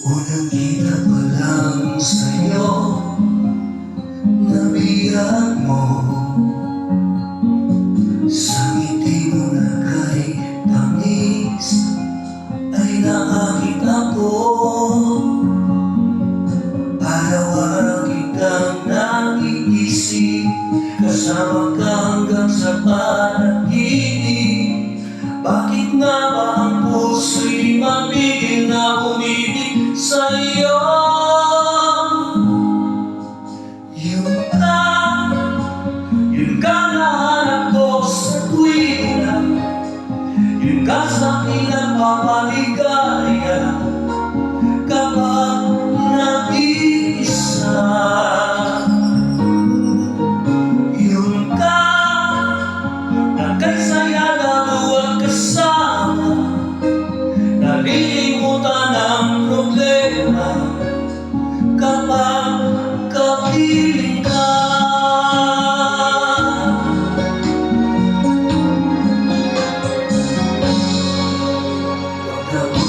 Unang kita pa lang sa'yo, nabiyak mo. Sa ngiti mo na kay tamis ay nakakita ko. Araw-araw kitang naiisip, kasama ka hanggang sa panaginip. Bakit nga ba ang puso'y mabigil na bumibig sa'yo? Yun ka nahanap ko sa tuwina, yun ka sa aking nagpapaligaya kapag nag-iisa. Yun ka na kay saya naluwag kasama, nalilimutan ang problema kapag kapiling ka. Huwag